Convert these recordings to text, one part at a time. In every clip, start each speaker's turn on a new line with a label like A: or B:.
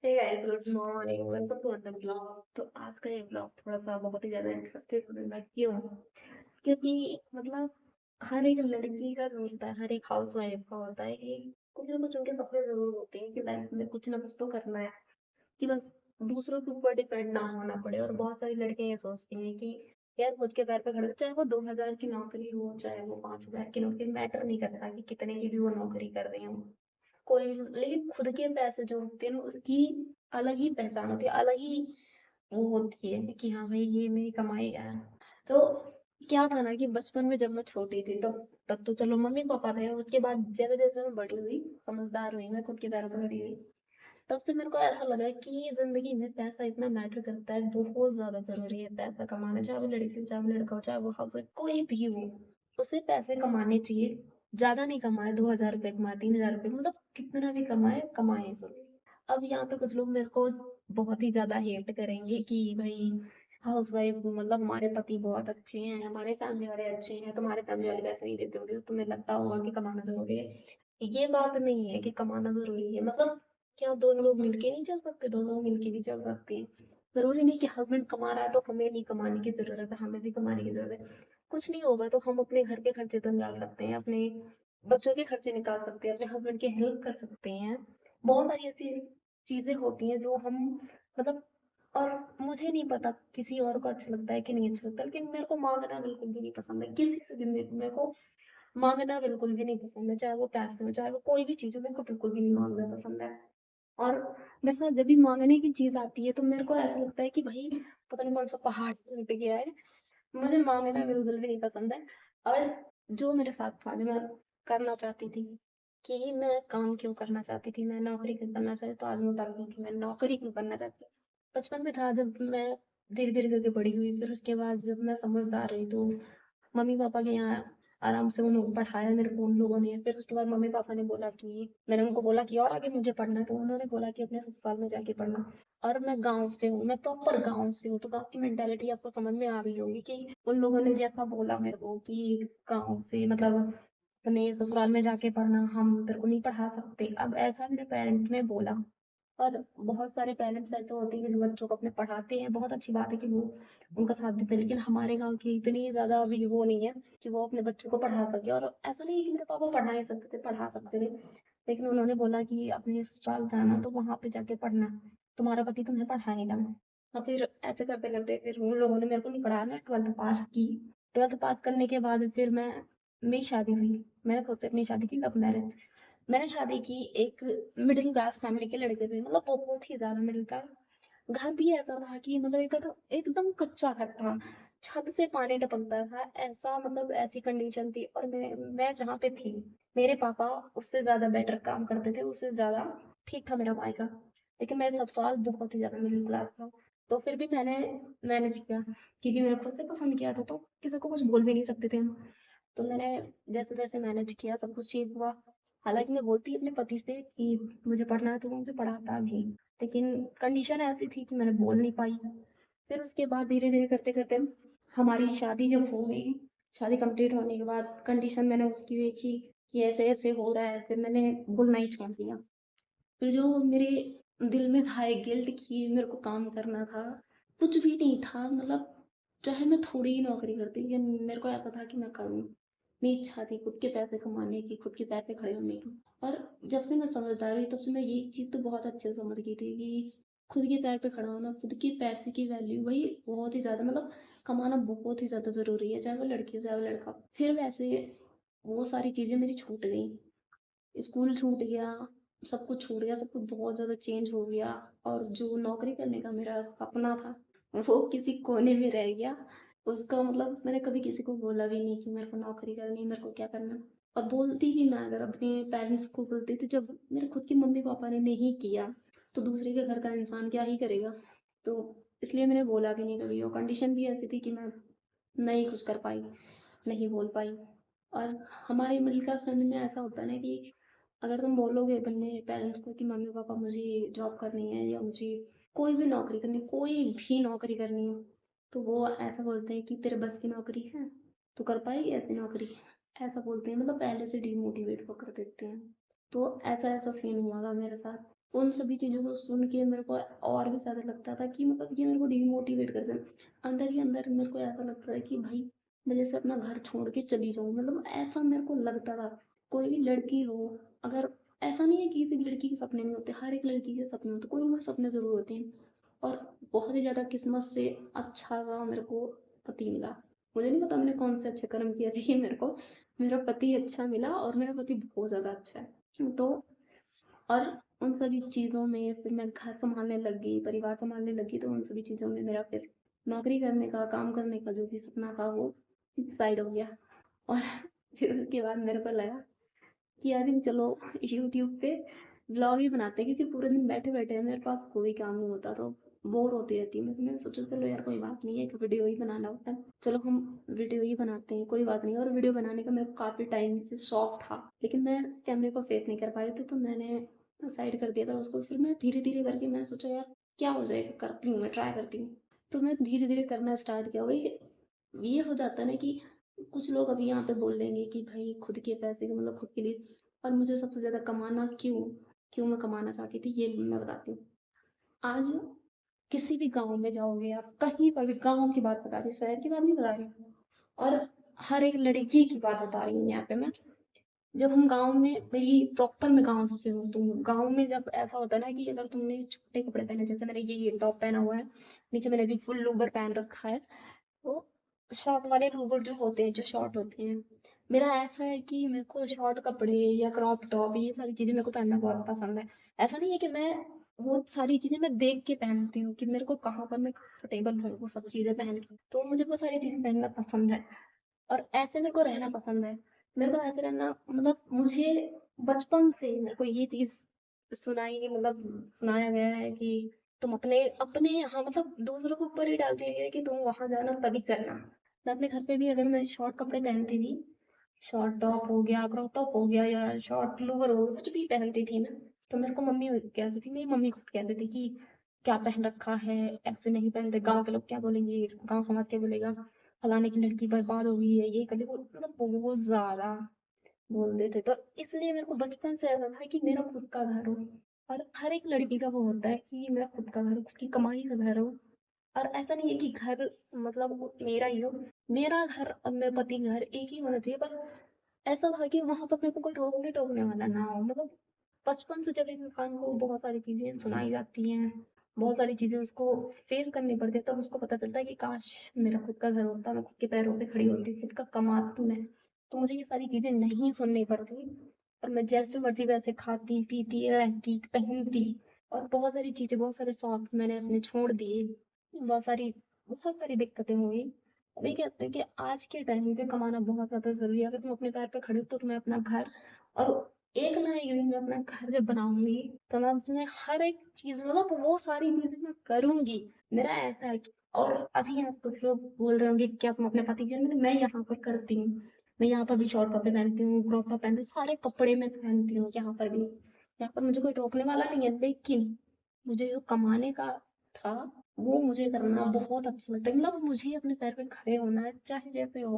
A: Hey guys, good morning, welcome to another blog. तो आज का ये ब्लॉग थोड़ा सा बहुत ही ज्यादा इंटरेस्टेड होने लगा। क्यों? क्योंकि मतलब हर एक लड़की का जो होता है, हर एक हाउस वाइफ का होता है कि कुछ ना कुछ उनके सपने जरूर होते हैं कि लाइफ में कुछ ना कुछ तो करना है, कि बस दूसरों के ऊपर डिपेंड ना होना पड़े। और बहुत सारी लड़कियां ये सोचती हैं कि यार खुद के पैर पे खड़े, चाहे वो 2,000 की नौकरी हो, चाहे वो 5,000 की नौकरी, मैटर नहीं करता कि कितने की भी वो नौकरी कर रही हो, कोई भी। लेकिन खुद के पैसे जो होते हैं ना, उसकी अलग ही पहचान होती है, अलग ही वो होती है कि हाँ भाई ये मेरी कमाई है। तो क्या था ना कि बचपन में जब मैं छोटी थी तब तब तो चलो मम्मी पापा थे। उसके बाद जैसे जैसे मैं बड़ी हुई, समझदार हुई, मैं खुद के पैरों पर खड़ी हुई, तब से मेरे को ऐसा लगा कि जिंदगी में पैसा इतना मैटर करता है, बहुत ज्यादा जरूरी है पैसा कमाना। चाहे वो लड़की हो, चाहे वो लड़का हो, चाहे वो हाउस वाइफ, कोई भी हो, उसे पैसे कमाने चाहिए। ज्यादा नहीं कमाए, 2,000 रुपए कमाए, 3,000 रुपए, मतलब कितना भी कमाए, कमाए जरूर। अब यहाँ पे कुछ लोग मेरे को बहुत ही ज्यादा हेट करेंगे कि भाई हाउस वाइफ, मतलब हमारे पति बहुत अच्छे हैं, हमारे फैमिली वाले अच्छे हैं, तुम्हारे फैमिली वाले पैसे नहीं देते होंगे तो तुम्हें लगता होगा कि कमाना जरूरी है। ये बात नहीं है कि कमाना जरूरी है। मतलब क्या दोनों लोग मिलके नहीं चल सकते? दोनों लोग मिलके भी चल सकते हैं। जरूरी नहीं कि हस्बैंड कमा रहा है तो हमें नहीं कमाने की जरूरत है, हमें भी कमाने की जरूरत है। कुछ नहीं होगा तो हम अपने घर के खर्चे तो निकाल सकते हैं, अपने बच्चों के खर्चे निकाल सकते हैं, अपने हस्बैंड की हेल्प कर सकते हैं। बहुत सारी ऐसी चीजें होती हैं जो हम, मतलब, और मुझे नहीं पता किसी और को अच्छा लगता है कि नहीं अच्छा लगता, लेकिन मेरे को मांगना बिल्कुल भी नहीं पसंद है किसी से भी। मेरे को मांगना बिल्कुल भी नहीं पसंद है, चाहे वो पैसे हो, चाहे वो कोई भी चीज हो, मेरे को बिल्कुल भी नहीं मांगना पसंद है। और मेरे साथ जब भी मांगने की चीज आती है तो मेरे को ऐसा लगता है कि भाई पता नहीं कौन सा पहाड़ टूट गया है। मुझे मांगना बिल्कुल भी नहीं पसंद है। और जो मेरे साथ था, जो मैं करना चाहती थी, कि मैं काम क्यों करना चाहती थी, मैं नौकरी क्यों करना चाहती, तो आज मैं बता रही हूँ कि मैं नौकरी क्यों करना चाहती थी। बचपन में था जब मैं धीरे धीरे करके बड़ी हुई, फिर उसके बाद जब मैं समझदार हुई तो मम्मी पापा के यहाँ आराम से उन्होंने पढ़ाया मेरे को उन लोगों ने। फिर उसके बाद मम्मी पापा ने बोला कि, मैंने उनको बोला कि और आगे मुझे पढ़ना है, तो उन्होंने बोला कि अपने ससुराल में जाके पढ़ना। और मैं गाँव से हूँ, मैं प्रॉपर गाँव से हूँ, तो गाँव की मेंटेलिटी आपको समझ में आ गई होगी कि उन लोगों ने जैसा बोला मेरे को कि गाँव से मतलब अपने ससुराल में जाके पढ़ना, हम तेरे को नहीं पढ़ा सकते। अब ऐसा मेरे पेरेंट्स ने बोला। और बहुत सारे पेरेंट्स ऐसे होते हैं कि जो बच्चों को अपने पढ़ाते हैं, बहुत अच्छी बात है कि वो उनका साथ देते हैं, लेकिन हमारे गांव की इतनी ज्यादा अभी वो नहीं है कि वो अपने बच्चों को पढ़ा सके। और ऐसा नहीं है कि मेरे पापा पढ़ा ही सकते थे, पढ़ा सकते थे, लेकिन उन्होंने बोला कि अपने ससुराल जाना तो वहां पे जाके पढ़ना, तुम्हारा पति तुम्हें पढ़ाएगा। और फिर ऐसे करते करते फिर उन लोगों ने मेरे को नहीं पढ़ाया, मैं 12th पास की। 12th पास करने के बाद फिर मेरी शादी हुई। मैंने खुद से अपनी शादी की, लव मैरिज। मैंने शादी की एक मिडिल क्लास फैमिली के लड़के से, मतलब बहुत ही ज्यादा मिडिल क्लास। घर भी ऐसा था कि मतलब एकदम एकदम कच्चा घर था, छत से पानी टपकता था, ऐसा मतलब ऐसी कंडीशन थी। और मैं जहाँ पे थी, मेरे पापा उससे ज्यादा बेटर काम करते थे, उससे ज्यादा ठीक था मेरा भाई का, लेकिन मेरा ससुराल बहुत ही ज्यादा मिडिल क्लास था। तो फिर भी मैंने मैनेज किया, क्योंकि मैंने खुद से पसंद किया था तो किसी को कुछ बोल भी नहीं सकते थे हम। तो मैंने जैसे तैसे मैनेज किया, सब कुछ ठीक हुआ। हालांकि मैं बोलती अपने पति से कि मुझे पढ़ना है तो वो मुझे पढ़ाता भी, लेकिन कंडीशन ऐसी थी कि मैंने बोल नहीं पाई। फिर उसके बाद धीरे धीरे करते करते हमारी शादी जब हो गई, शादी कंप्लीट होने के बाद कंडीशन मैंने उसकी देखी कि ऐसे ऐसे हो रहा है, फिर मैंने बोलना ही छोड़ दिया। फिर जो मेरे दिल में था एक गिल्ट कि मेरे को काम करना था, कुछ भी नहीं था, मतलब चाहे मैं थोड़ी ही नौकरी करती, लेकिन मेरे को ऐसा था कि मैं करूँ। मेरी इच्छा थी खुद के पैसे कमाने की, खुद के पैर पे खड़े होने की। और जब से मैं समझदार हुई तब से मैं ये चीज़ तो बहुत अच्छे से समझ गई थी कि खुद के पैर पे खड़ा होना, खुद के पैसे की वैल्यू वही बहुत ही ज़्यादा, मतलब कमाना बहुत ही ज़्यादा ज़रूरी है, चाहे वो लड़की हो चाहे वो लड़का। फिर वैसे वो सारी चीज़ें मेरी छूट गई, स्कूल छूट गया, सब कुछ छूट गया, सब कुछ बहुत ज़्यादा चेंज हो गया। और जो नौकरी करने का मेरा सपना था वो किसी कोने में रह गया। उसका मतलब मैंने कभी किसी को बोला भी नहीं कि मेरे को नौकरी करनी है, मेरे को क्या करना है। और बोलती भी मैं अगर अपने पेरेंट्स को बोलती तो जब मेरे खुद के मम्मी पापा ने नहीं किया तो दूसरे के घर का इंसान क्या ही करेगा। तो इसलिए मैंने बोला भी नहीं कभी। और कंडीशन भी ऐसी थी कि मैं नहीं कुछ कर पाई, नहीं बोल पाई। और हमारे मिडिल क्लास फैमिली में ऐसा होता है ना कि अगर तुम बोलोगे अपने पेरेंट्स को कि मम्मी पापा मुझे जॉब करनी है या मुझे कोई भी नौकरी करनी, कोई भी नौकरी करनी है, तो वो ऐसा बोलते हैं कि तेरे बस की नौकरी है, तू कर पाएगी ऐसी नौकरी, ऐसा बोलते हैं, मतलब पहले से डिमोटिवेट वो कर देते हैं। तो ऐसा ऐसा सीन हुआ था मेरे साथ। उन सभी चीज़ों को सुन के मेरे को और भी ज़्यादा लगता था कि मतलब ये मेरे को डिमोटिवेट कर दें। अंदर ही अंदर मेरे को ऐसा लगता है कि भाई मैं जैसे अपना घर छोड़ के चली जाऊँ, मतलब ऐसा मेरे को लगता था। कोई भी लड़की हो, अगर ऐसा नहीं है कि किसी भी लड़की के सपने नहीं होते, हर एक लड़की के सपने होते, कोई ना कोई सपने ज़रूर होते हैं। और बहुत ही ज़्यादा किस्मत से अच्छा सा मेरे को पति मिला। मुझे नहीं पता मैंने कौन से अच्छे कर्म किए थे कि मेरे को मेरा पति अच्छा मिला, और मेरा पति बहुत ज़्यादा अच्छा है। तो और उन सभी चीज़ों में फिर मैं घर सँभालने लग गई, परिवार सँभालने लगी, तो उन सभी चीज़ों में मेरा फिर नौकरी करने का, काम करने का जो भी सपना था वो साइड हो गया। और फिर उसके बाद मेरे को लगा कि यार चलो यूट्यूब पे व्लॉग ही बनाते हैं, क्योंकि पूरे दिन बैठे-बैठे मेरे पास कोई काम नहीं होता, तो बोर होती रहती हूँ मैं। तो मैंने सोचा चलो यार कोई बात नहीं है, एक वीडियो ही बनाना होता है, चलो हम वीडियो ही बनाते हैं, कोई बात नहीं। और वीडियो बनाने का मेरे को काफ़ी टाइम से शौक था, लेकिन मैं कैमरे को फेस नहीं कर पा रही थी, तो मैंने साइड कर दिया था उसको। फिर मैं धीरे-धीरे करके मैंने सोचा यार क्या हो जाएगा, करती हूँ मैं, ट्राई करती हूँ। तो मैं धीरे-धीरे करना स्टार्ट किया। वही ये हो जाता है ना कि कुछ लोग अभी यहाँ पे बोल देंगे कि भाई खुद के पैसे मतलब खुद के लिए। और मुझे सबसे ज़्यादा कमाना क्यों क्यों मैं कमाना चाहती थी, ये मैं बताती हूँ। आज किसी भी गाँव में जाओगे आप, कहीं पर भी, गाँव की बात बता रही हूँ, शहर की बात नहीं बता रही हूँ। और हर एक लड़की की बात बता रही हूँ यहाँ पे मैं। जब हम गाँव में, मेरी प्रॉपर मैं गाँव से हूँ, तो गाँव में जब ऐसा होता है ना कि अगर तुमने छोटे कपड़े पहने, जैसे मैंने ये टॉप पहना हुआ है, नीचे मैंने भी फुल लोवर पहन रखा है, तो शॉर्ट वाले लोवर जो होते हैं, जो शॉर्ट होते हैं, मेरा ऐसा है कि मेरे को शॉर्ट कपड़े या क्रॉप टॉप ये सारी चीजें मेरे को पहनना बहुत पसंद है। ऐसा नहीं है कि मैं वो सारी चीजें मैं देख के पहनती हूँ कि मेरे को कहाँ पर मैं कंफर्टेबल हूँ वो सब चीजें पहन के, तो मुझे वो सारी चीजें पहनना पसंद है। और ऐसे मेरे को रहना पसंद है। मेरे को ऐसे रहना मतलब मुझे बचपन से ही मेरे को ये चीज मतलब सुनाया गया है कि तुम अपने अपने यहाँ मतलब दूसरों के ऊपर ही डाल दिया गया है कि तुम वहां जाना तभी करना। मैं अपने घर पे भी अगर मैं शॉर्ट कपड़े पहनती थी, शॉर्ट टॉप हो गया, क्रॉप टॉप हो गया, या शॉर्ट लोअर हो गया, कुछ भी पहनती थी मैं, तो मेरे को मम्मी कहती थी, मेरी मम्मी खुद कहती थी कि क्या पहन रखा है, ऐसे नहीं पहनते, गांव के लोग क्या बोलेंगे, गांव समाज क्या बोलेगा, फलाने की लड़की बर्बाद हो गई है, ये कर ली मतलब बहुत ज्यादा बोल देते। तो इसलिए मेरे को बचपन से ऐसा था कि मेरा खुद का घर हो। और हर एक लड़की का वो होता है कि मेरा खुद का घर हो, खुद की कमाई का घर हो। और ऐसा नहीं है कि घर मतलब वो मेरा ही हो, मेरा घर और मेरे पति का घर एक ही होना चाहिए, पर ऐसा था कि वहां पर मेरे को कोई रोकने टोकने वाला ना हो। मतलब बचपन से जब एक इंसान को बहुत सारी चीजें सुनाई जाती हैं, बहुत सारी चीजें उसको फेस करनी पड़ती है, तब उसको पता चलता है कि काश मेरा खुद का घर होता, मैं खुद के पैरों पे खड़ी होती, खुद का कमाती मैं, तो मुझे ये सारी चीजें नहीं सुननी पड़ती, और मैं जैसे मर्जी वैसे खाती पीती रहती पहनती। और बहुत सारी चीजें, बहुत सारे शौक मैंने अपने छोड़ दिए, बहुत सारी दिक्कतें हुई। अभी कहते हैं कि आज के टाइम पे कमाना बहुत ज्यादा जरूरी है। अगर तुम अपने पैर पे खड़े हो तो तुम्हें अपना घर, और एक ना एक दिन मैं अपना घर जब बनाऊंगी, तो मैं उसमें हर एक चीज मतलब वो सारी चीजें मैं करूंगी। मेरा ऐसा है और अभी यहाँ कुछ लोग बोल रहे होंगे क्या तुम अपने पति के घर में, मैं यहाँ पर करती हूँ। मैं यहाँ पर भी शॉर्ट कपड़े पहनती हूँ, क्रॉप टॉप पहनती हूँ, सारे कपड़े मैं पहनती हूँ यहाँ पर भी। यहाँ पर मुझे कोई रोकने वाला नहीं है, लेकिन मुझे जो कमाने का था वो मुझे करना बहुत अच्छा लगता है। मतलब मुझे अपने पैर पे खड़े होना है, चाहे जैसे हो,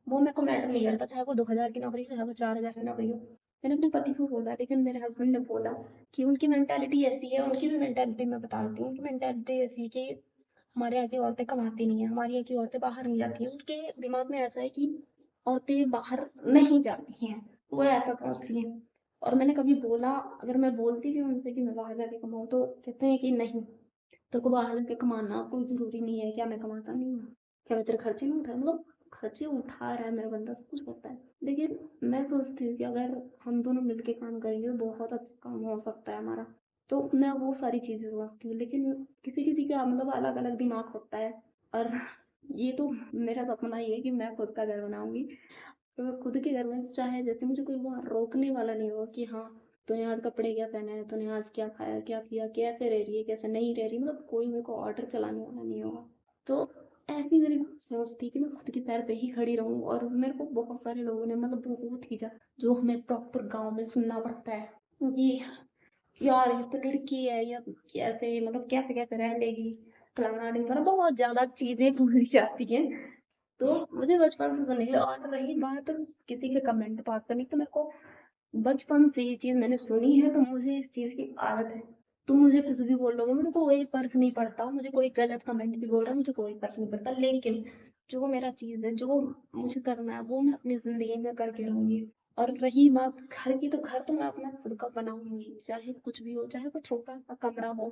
A: वो मेरे को मैटर नहीं करता, चाहे वो 2,000 की नौकरी हो, चाहे वो 4,000 की नौकरी हो। मैंने अपने पति को बोला, लेकिन मेरे हस्बैंड ने बोला कि उनकी मेंटालिटी ऐसी है, उनकी भी मेंटालिटी मैं बताती हूँ। उनकी मेंटालिटी ऐसी है कि हमारे यहाँ की औरतें कमाती नहीं है, हमारी यहाँ की औरतें बाहर नहीं जाती हैं। उनके दिमाग में ऐसा है कि औरतें बाहर नहीं जाती हैं, वो ऐसा सोचती हैं। और मैंने कभी बोला, अगर मैं बोलती भी हूँ उनसे कि मैं बाहर जाके कमाऊँ, तो कहते हैं कि नहीं, तेरे को बाहर जाके कमाना कोई जरूरी नहीं है, क्या मैं कमाता नहीं हूँ, क्या मैं तेरे खर्चे नहीं उठा, मतलब खर्चे उठा रहा है मेरा बंदा, सब कुछ करता है। लेकिन मैं सोचती हूँ कि अगर हम दोनों मिलके काम करेंगे तो बहुत अच्छा काम हो सकता है हमारा। तो मैं वो सारी चीजें सोचती हूँ, लेकिन किसी किसी का मतलब अलग अलग दिमाग होता है। और ये तो मेरा सपना ही है कि मैं खुद का घर बनाऊंगी। तो मैं खुद के घर में, चाहे जैसे मुझे कोई वहां रोकने वाला नहीं होगा कि हाँ तूने आज कपड़े क्या पहने हैं, तूने आज क्या खाया, क्या पिया, कैसे रह रही है, कैसे नहीं रह रही, मतलब कोई मेरे को ऑर्डर चलाने वाला नहीं होगा। तो ऐसी मेरी सोच थी कि मैं खुद के पैर पे ही खड़ी रहूं। और मेरे को बहुत सारे लोगों ने मतलब बहुत ही जो हमें प्रॉपर गांव में सुनना पड़ता है कि यार ये तो लड़की है, या कैसे मतलब कैसे कैसे रह लेगी, फलाना ढिमकाना, बहुत ज्यादा चीजें बोली जाती हैं। तो मुझे बचपन से सुनी है। और रही बात किसी के कमेंट पास करने की, तो मेरे को बचपन से ये चीज़ मैंने सुनी है, तो मुझे इस चीज़ की आदत है। तुम मुझे कुछ भी बोल लोगे, मेरे को कोई फ़र्क नहीं पड़ता, मुझे कोई गलत कमेंट भी बोल रहा है, मुझे कोई फ़र्क नहीं पड़ता। लेकिन जो मेरा चीज़ है, जो मुझे करना है, वो मैं अपनी ज़िंदगी में करके रहूँगी। और रही बात घर की, तो घर तो मैं अपना खुद का बनाऊँगी, चाहे कुछ भी हो, चाहे वो छोटा-सा कमरा हो,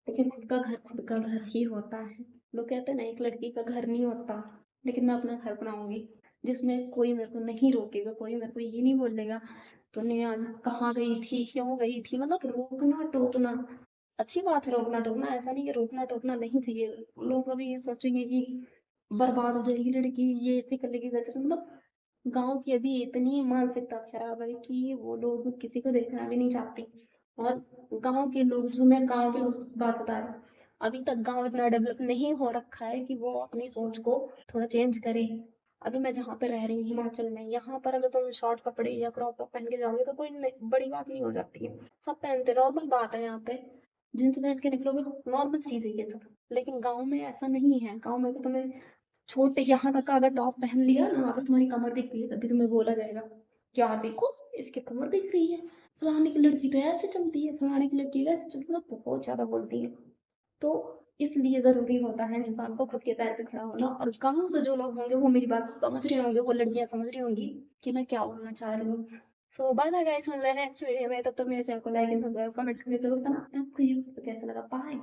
A: लेकिन खुद का घर ही होता है। लोग कहते हैं ना, एक लड़की का घर नहीं होता, लेकिन मैं अपना घर बनाऊँगी, जिसमें कोई मेरे को नहीं रोकेगा, कोई मेरे को ये नहीं बोलेगा तूने आज कहाँ गई थी, क्यों गई थी, मतलब रोकना टोकना। अच्छी बात है रोकना टोकना, ऐसा नहीं कि रोकना टोकना नहीं चाहिए। लोग अभी ये सोचेंगे कि बर्बाद हो जाएगी लड़की, ये ऐसे कर लेगी वैसे, मतलब गांव की अभी इतनी मानसिकता खराब है कि वो लोग किसी को देखना भी नहीं चाहते। और गांव के लोग, जो मैं गांव के लोग बात बता रही हूँ, अभी तक गांव इतना डेवलप नहीं हो रखा है कि वो अपनी सोच को थोड़ा चेंज करे। अभी मैं जहाँ पे रह रही हूँ हिमाचल में, यहाँ पर अगर तुम शॉर्ट कपड़े या क्रॉप टॉप पहन के जाओगे तो कोई बड़ी बात नहीं हो जाती है, सब पहनते, नॉर्मल बात है यहाँ पे। जींस पहन के निकलोगे तो नॉर्मल चीज है ये सब। लेकिन गाँव में ऐसा नहीं है, गाँव में तो तुम्हें छोटे यहाँ तक का अगर टॉप पहन लिया ना, अगर तुम्हारी कमर दिख रही है तभी तुम्हें बोला जाएगा कि यार देखो, इसकी कमर दिख रही है, फलाने की लड़की तो ऐसे चलती है, फलाने की लड़की वैसे चलती है, मतलब बहुत ज्यादा बोलती है। तो इसलिए ज़रूरी होता है इंसान को खुद के पैर पे खड़ा होना। और गाँव से जो लोग होंगे वो मेरी बात समझ रहे होंगे, वो लड़कियाँ समझ रही होंगी कि मैं क्या बोलना चाह रही हूँ। सो बाय बाय गाइस, मिलते हैं नेक्स्ट वीडियो में, तब तक मेरे चैनल को लाइक एंड सब्सक्राइब कमेंट करके जरूर करना। आपको ये वीडियो कैसा लगा, बाय।